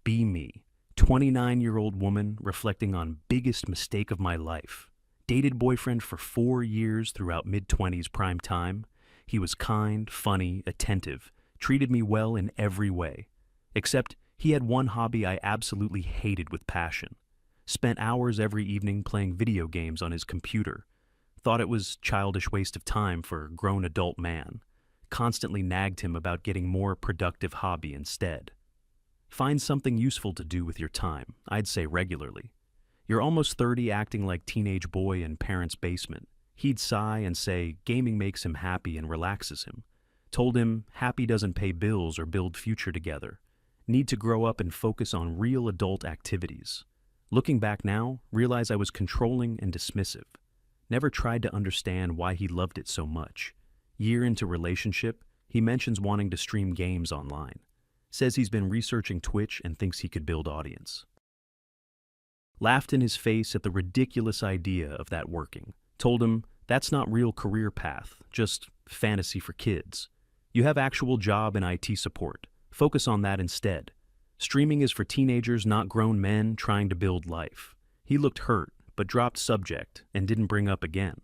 Be me. 29-year-old woman reflecting on biggest mistake of my life. Dated boyfriend for 4 years throughout mid-20s prime time. He was kind, funny, attentive, treated me well in every way. Except he had one hobby I absolutely hated with passion. Spent hours every evening playing video games on his computer. Thought it was childish waste of time for a grown adult man. Constantly nagged him about getting more productive hobby instead. Find something useful to do with your time, I'd say regularly. You're almost 30 acting like teenage boy in parents' basement. He'd sigh and say gaming makes him happy and relaxes him. Told him happy doesn't pay bills or build future together. Need to grow up and focus on real adult activities. Looking back now, realize I was controlling and dismissive. Never tried to understand why he loved it so much. Year into relationship, he mentions wanting to stream games online. Says he's been researching Twitch and thinks he could build audience. Laughed in his face at the ridiculous idea of that working. Told him that's not real career path, just fantasy for kids. You have actual job in IT support. Focus on that instead. Streaming is for teenagers, not grown men trying to build life. He looked hurt, but dropped subject and didn't bring up again.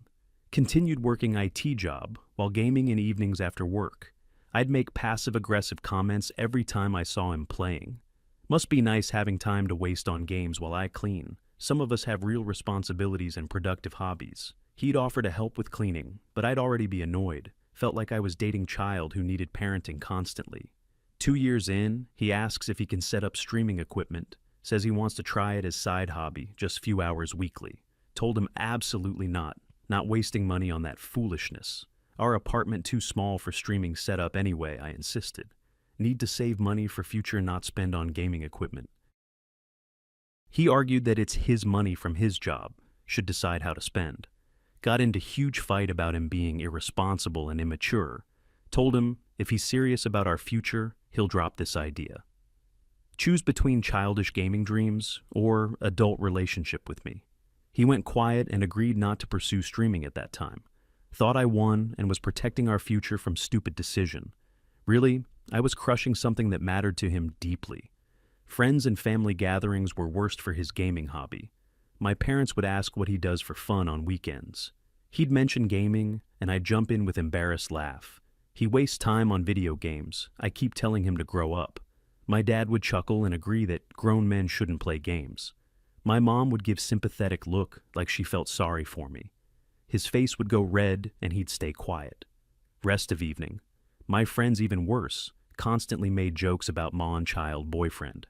Continued working IT job while gaming in evenings after work. I'd make passive-aggressive comments every time I saw him playing. Must be nice having time to waste on games while I clean. Some of us have real responsibilities and productive hobbies. He'd offer to help with cleaning, but I'd already be annoyed. Felt like I was dating child who needed parenting constantly. 2 years in, he asks if he can set up streaming equipment. Says he wants to try it as side hobby, just few hours weekly. Told him absolutely not. Not wasting money on that foolishness. Our apartment too small for streaming setup anyway, I insisted. Need to save money for future, not spend on gaming equipment. He argued that it's his money from his job, should decide how to spend. Got into huge fight about him being irresponsible and immature. Told him if he's serious about our future, he'll drop this idea. Choose between childish gaming dreams or adult relationship with me. He went quiet and agreed not to pursue streaming at that time. Thought I won and was protecting our future from stupid decision. Really, I was crushing something that mattered to him deeply. Friends and family gatherings were worst for his gaming hobby. My parents would ask what he does for fun on weekends. He'd mention gaming, and I'd jump in with embarrassed laugh. He wastes time on video games. I keep telling him to grow up. My dad would chuckle and agree that grown men shouldn't play games. My mom would give sympathetic look like she felt sorry for me. His face would go red and he'd stay quiet. Rest of evening. My friends even worse, constantly made jokes about child boyfriend.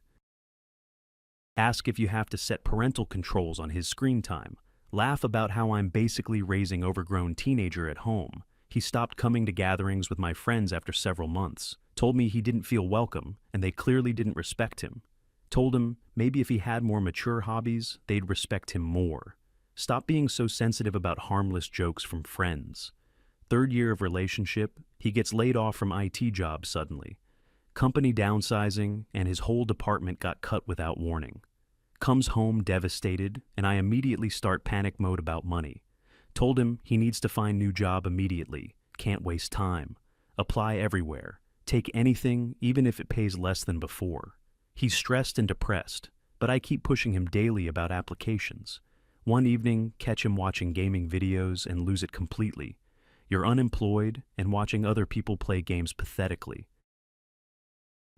Ask if you have to set parental controls on his screen time. Laugh about how I'm basically raising overgrown teenager at home. He stopped coming to gatherings with my friends after several months. Told me he didn't feel welcome and they clearly didn't respect him. Told him maybe if he had more mature hobbies, they'd respect him more. Stop being so sensitive about harmless jokes from friends. 3rd year of relationship, he gets laid off from IT job suddenly. Company downsizing, and his whole department got cut without warning. Comes home devastated, and I immediately start panic mode about money. Told him he needs to find new job immediately, can't waste time. Apply everywhere, take anything even if it pays less than before. He's stressed and depressed, but I keep pushing him daily about applications. One evening, catch him watching gaming videos and lose it completely. You're unemployed and watching other people play games pathetically.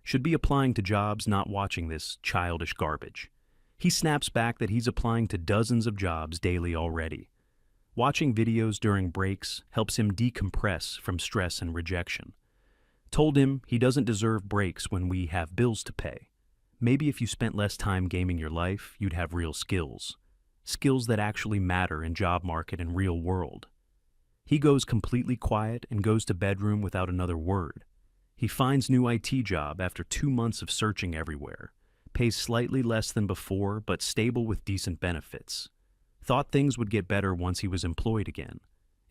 Should be applying to jobs, not watching this childish garbage. He snaps back that he's applying to dozens of jobs daily already. Watching videos during breaks helps him decompress from stress and rejection. Told him he doesn't deserve breaks when we have bills to pay. Maybe if you spent less time gaming your life, you'd have real skills. Skills that actually matter in job market and real world. He goes completely quiet and goes to bedroom without another word. He finds new IT job after 2 months of searching everywhere. Pays slightly less than before, but stable with decent benefits. Thought things would get better once he was employed again.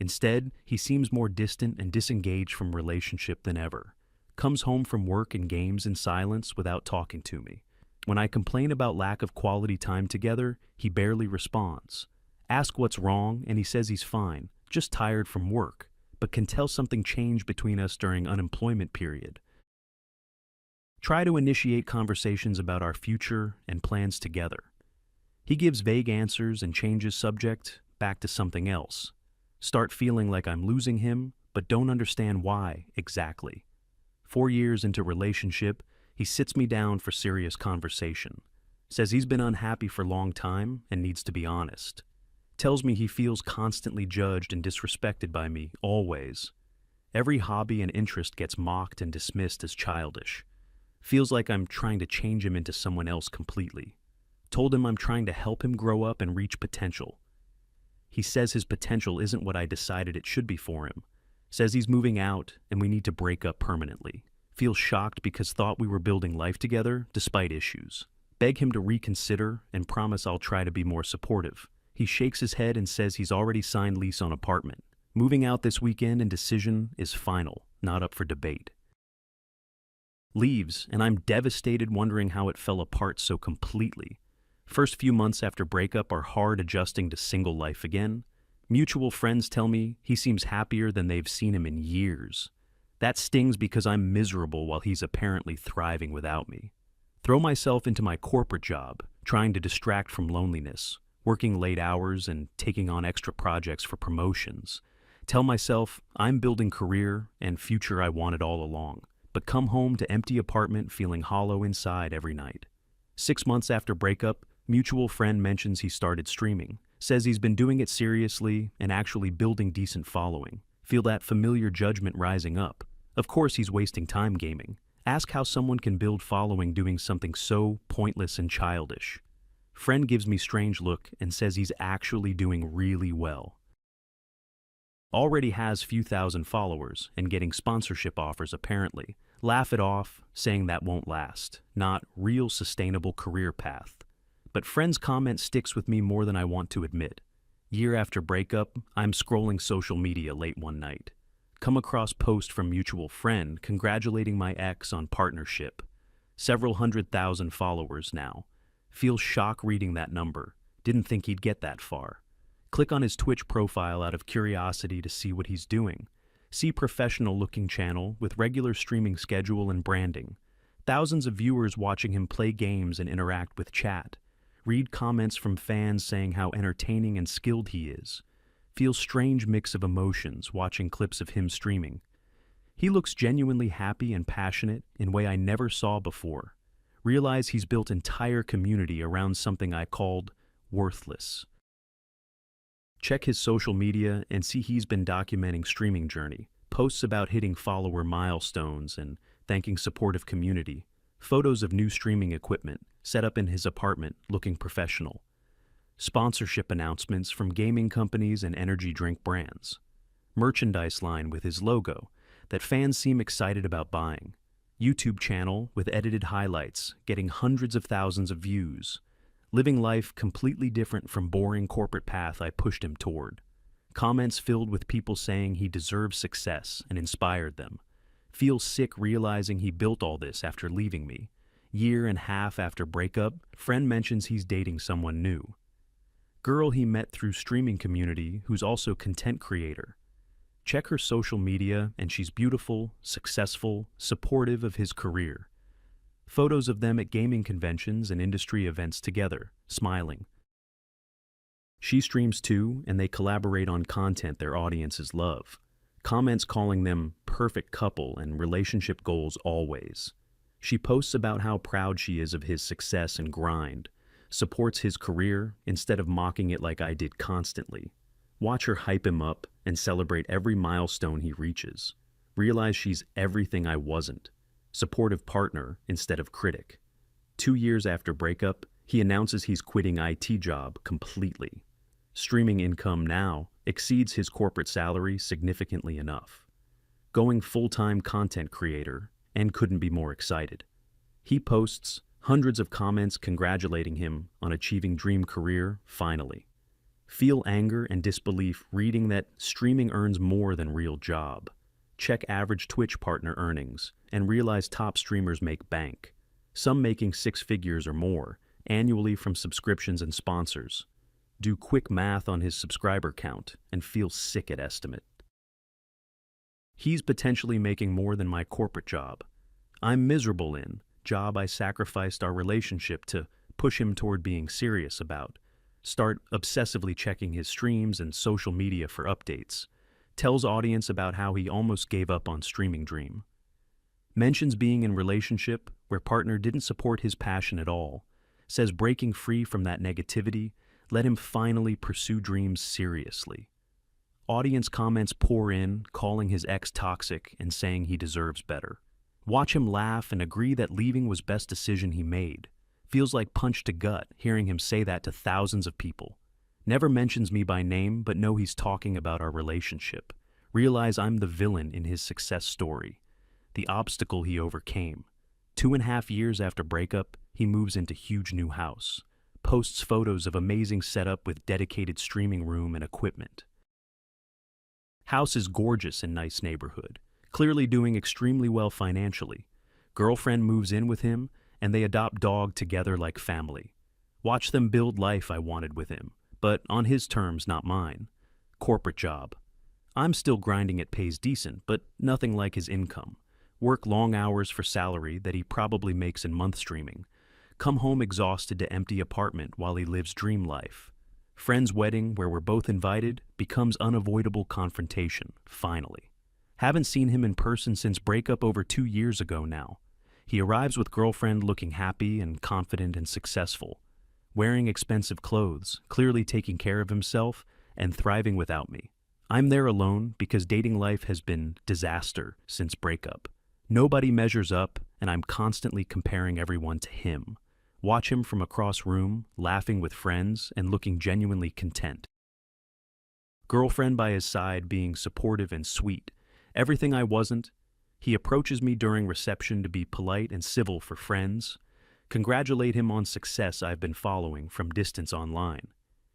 Instead, he seems more distant and disengaged from relationship than ever. Comes home from work and games in silence without talking to me. When I complain about lack of quality time together, he barely responds. Ask what's wrong, and he says he's fine, just tired from work, but can tell something changed between us during unemployment period. Try to initiate conversations about our future and plans together. He gives vague answers and changes subject back to something else. Start feeling like I'm losing him, but don't understand why exactly. 4 years into relationship, he sits me down for serious conversation. Says he's been unhappy for a long time and needs to be honest. Tells me he feels constantly judged and disrespected by me, always. Every hobby and interest gets mocked and dismissed as childish. Feels like I'm trying to change him into someone else completely. Told him I'm trying to help him grow up and reach potential. He says his potential isn't what I decided it should be for him. Says he's moving out and we need to break up permanently. Feels shocked because thought we were building life together despite issues. Beg him to reconsider and promise I'll try to be more supportive. He shakes his head and says he's already signed lease on apartment. Moving out this weekend and decision is final, not up for debate. Leaves, and I'm devastated wondering how it fell apart so completely. First few months after breakup are hard adjusting to single life again. Mutual friends tell me he seems happier than they've seen him in years. That stings because I'm miserable while he's apparently thriving without me. Throw myself into my corporate job, trying to distract from loneliness, working late hours and taking on extra projects for promotions. Tell myself I'm building career and future I wanted all along, but come home to empty apartment feeling hollow inside every night. 6 months after breakup, mutual friend mentions he started streaming. Says he's been doing it seriously and actually building decent following. Feel that familiar judgment rising up. Of course he's wasting time gaming. Ask how someone can build following doing something so pointless and childish. Friend gives me strange look and says he's actually doing really well. Already has few thousand followers and getting sponsorship offers apparently. Laugh it off, saying that won't last. Not real sustainable career path. But friend's comment sticks with me more than I want to admit. Year after breakup, I'm scrolling social media late one night. Come across post from mutual friend congratulating my ex on partnership. Several 100,000 followers now. Feel shock reading that number. Didn't think he'd get that far. Click on his Twitch profile out of curiosity to see what he's doing. See professional looking channel with regular streaming schedule and branding. Thousands of viewers watching him play games and interact with chat. Read comments from fans saying how entertaining and skilled he is. Feel strange mix of emotions watching clips of him streaming. He looks genuinely happy and passionate in a way I never saw before. Realize he's built entire community around something I called worthless. Check his social media and see he's been documenting streaming journey. Posts about hitting follower milestones and thanking supportive community. Photos of new streaming equipment set up in his apartment looking professional. Sponsorship announcements from gaming companies and energy drink brands. Merchandise line with his logo that fans seem excited about buying. YouTube channel with edited highlights getting hundreds of thousands of views. Living life completely different from boring corporate path I pushed him toward. Comments filled with people saying he deserves success and inspired them. Feel sick realizing he built all this after leaving me. Year and a half after breakup, friend mentions he's dating someone new. Girl he met through streaming community who's also content creator. Check her social media and she's beautiful, successful, supportive of his career. Photos of them at gaming conventions and industry events together, smiling. She streams too and they collaborate on content their audiences love. Comments calling them perfect couple and relationship goals always. She posts about how proud she is of his success and grind. Supports his career instead of mocking it like I did constantly. Watch her hype him up and celebrate every milestone he reaches. Realize she's everything I wasn't. Supportive partner instead of critic. 2 years after breakup, he announces he's quitting IT job completely. Streaming income now exceeds his corporate salary significantly enough. Going full-time content creator and couldn't be more excited. He posts hundreds of comments congratulating him on achieving dream career finally. Feel anger and disbelief reading that streaming earns more than real job. Check average Twitch partner earnings and realize top streamers make bank. Some making 6 figures or more annually from subscriptions and sponsors. Do quick math on his subscriber count and feel sick at estimate. He's potentially making more than my corporate job. I'm miserable in, job I sacrificed our relationship to push him toward being serious about. Start obsessively checking his streams and social media for updates. Tells audience about how he almost gave up on streaming dream. Mentions being in relationship where partner didn't support his passion at all. Says breaking free from that negativity let him finally pursue dreams seriously. Audience comments pour in, calling his ex toxic and saying he deserves better. Watch him laugh and agree that leaving was best decision he made. Feels like punch to gut hearing him say that to thousands of people. Never mentions me by name, but know he's talking about our relationship. Realize I'm the villain in his success story. The obstacle he overcame. 2.5 years after breakup, he moves into huge new house. Posts photos of amazing setup with dedicated streaming room and equipment. House is gorgeous and nice neighborhood. Clearly doing extremely well financially. Girlfriend moves in with him, and they adopt dog together like family. Watch them build life I wanted with him, but on his terms, not mine. Corporate job. I'm still grinding, it pays decent, but nothing like his income. Work long hours for salary that he probably makes in month streaming. Come home exhausted to empty apartment while he lives dream life. Friend's wedding, where we're both invited, becomes unavoidable confrontation, finally. Haven't seen him in person since breakup over 2 years ago now. He arrives with girlfriend looking happy and confident and successful. Wearing expensive clothes, clearly taking care of himself, and thriving without me. I'm there alone because dating life has been disaster since breakup. Nobody measures up, and I'm constantly comparing everyone to him. Watch him from across room, laughing with friends, and looking genuinely content. Girlfriend by his side being supportive and sweet. Everything I wasn't. He approaches me during reception to be polite and civil for friends. Congratulate him on success I've been following from distance online.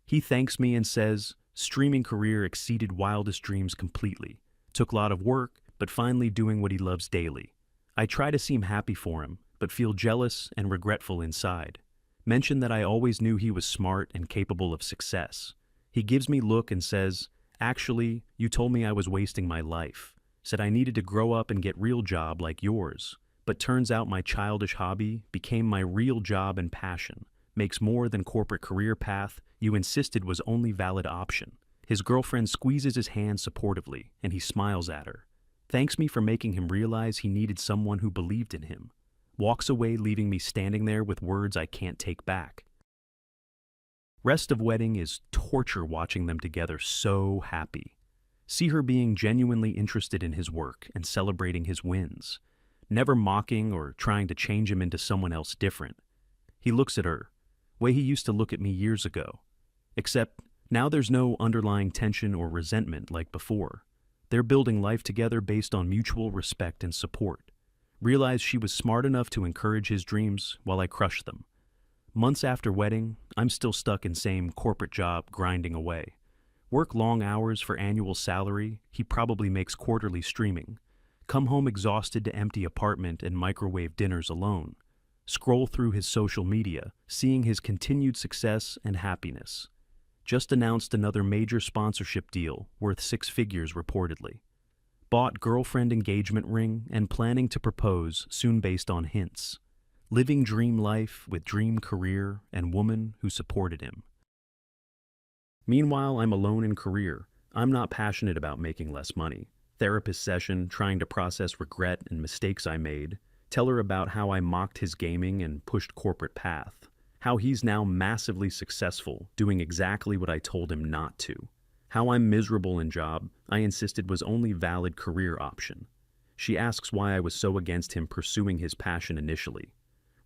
He thanks me and says, streaming career exceeded wildest dreams completely. Took a lot of work, but finally doing what he loves daily. I try to seem happy for him, but feel jealous and regretful inside. Mention that I always knew he was smart and capable of success. He gives me look and says, actually, you told me I was wasting my life. Said I needed to grow up and get real job like yours. But turns out my childish hobby became my real job and passion. Makes more than corporate career path you insisted was only valid option. His girlfriend squeezes his hand supportively, and he smiles at her. Thanks me for making him realize he needed someone who believed in him. Walks away leaving me standing there with words I can't take back. Rest of wedding is torture watching them together so happy. See her being genuinely interested in his work and celebrating his wins. Never mocking or trying to change him into someone else different. He looks at her, way he used to look at me years ago. Except now there's no underlying tension or resentment like before. They're building life together based on mutual respect and support. Realized she was smart enough to encourage his dreams while I crushed them. Months after wedding, I'm still stuck in same corporate job grinding away. Work long hours for annual salary, he probably makes quarterly streaming. Come home exhausted to empty apartment and microwave dinners alone. Scroll through his social media, seeing his continued success and happiness. Just announced another major sponsorship deal worth 6 figures reportedly. Bought girlfriend engagement ring and planning to propose soon based on hints. Living dream life with dream career and woman who supported him. Meanwhile, I'm alone in career. I'm not passionate about making less money. Therapist session, trying to process regret and mistakes I made. Tell her about how I mocked his gaming and pushed corporate path. How he's now massively successful, doing exactly what I told him not to. How I'm miserable in job I insisted was only valid career option. She asks why I was so against him pursuing his passion initially.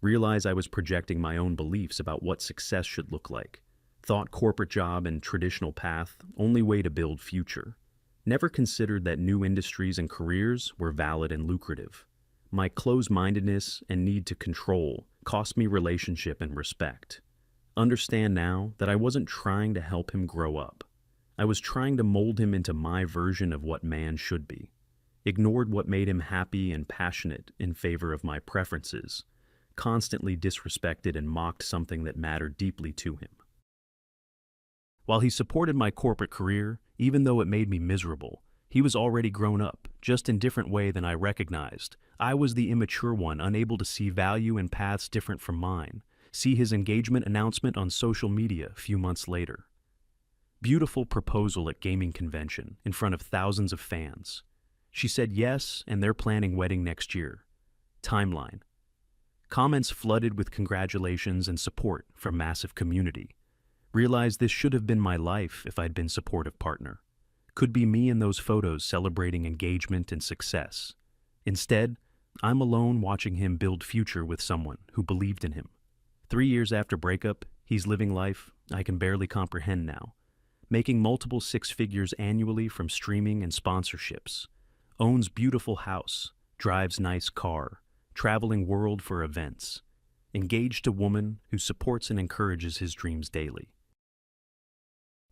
Realize I was projecting my own beliefs about what success should look like. Thought corporate job and traditional path only way to build future. Never considered that new industries and careers were valid and lucrative. My closed-mindedness and need to control cost me relationship and respect. Understand now that I wasn't trying to help him grow up. I was trying to mold him into my version of what man should be. Ignored what made him happy and passionate in favor of my preferences. Constantly disrespected and mocked something that mattered deeply to him. While he supported my corporate career, even though it made me miserable, he was already grown up, just in different way than I recognized. I was the immature one, unable to see value in paths different from mine. See his engagement announcement on social media a few months later. Beautiful proposal at gaming convention in front of thousands of fans. She said yes, and they're planning wedding next year. Timeline. Comments flooded with congratulations and support from massive community. Realized this should have been my life if I'd been supportive partner. Could be me in those photos celebrating engagement and success. Instead, I'm alone watching him build future with someone who believed in him. 3 years after breakup, he's living life I can barely comprehend now. Making multiple six figures annually from streaming and sponsorships. Owns beautiful house, drives nice car, traveling world for events. Engaged to woman who supports and encourages his dreams daily.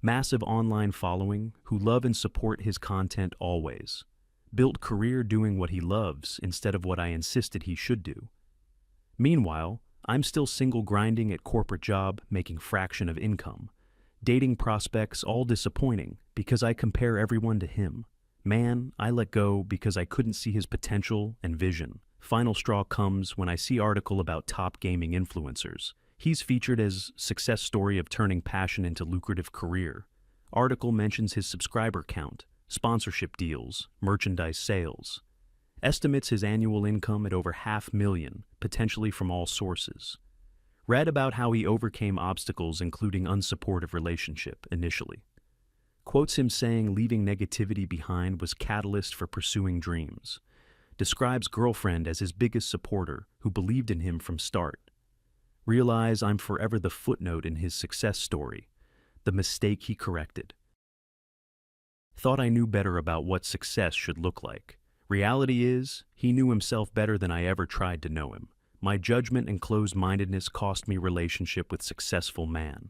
Massive online following who love and support his content always. Built career doing what he loves instead of what I insisted he should do. Meanwhile, I'm still single grinding at corporate job, making fraction of income. Dating prospects all disappointing because I compare everyone to him. Man, I let go because I couldn't see his potential and vision. Final straw comes when I see article about top gaming influencers. He's featured as success story of turning passion into lucrative career. Article mentions his subscriber count, sponsorship deals, merchandise sales. Estimates his annual income at over $500,000, potentially from all sources. Read about how he overcame obstacles including unsupportive relationship initially. Quotes him saying leaving negativity behind was catalyst for pursuing dreams. Describes girlfriend as his biggest supporter who believed in him from start. Realize I'm forever the footnote in his success story, the mistake he corrected. Thought I knew better about what success should look like. Reality is, he knew himself better than I ever tried to know him. My judgment and closed-mindedness cost me relationship with successful man.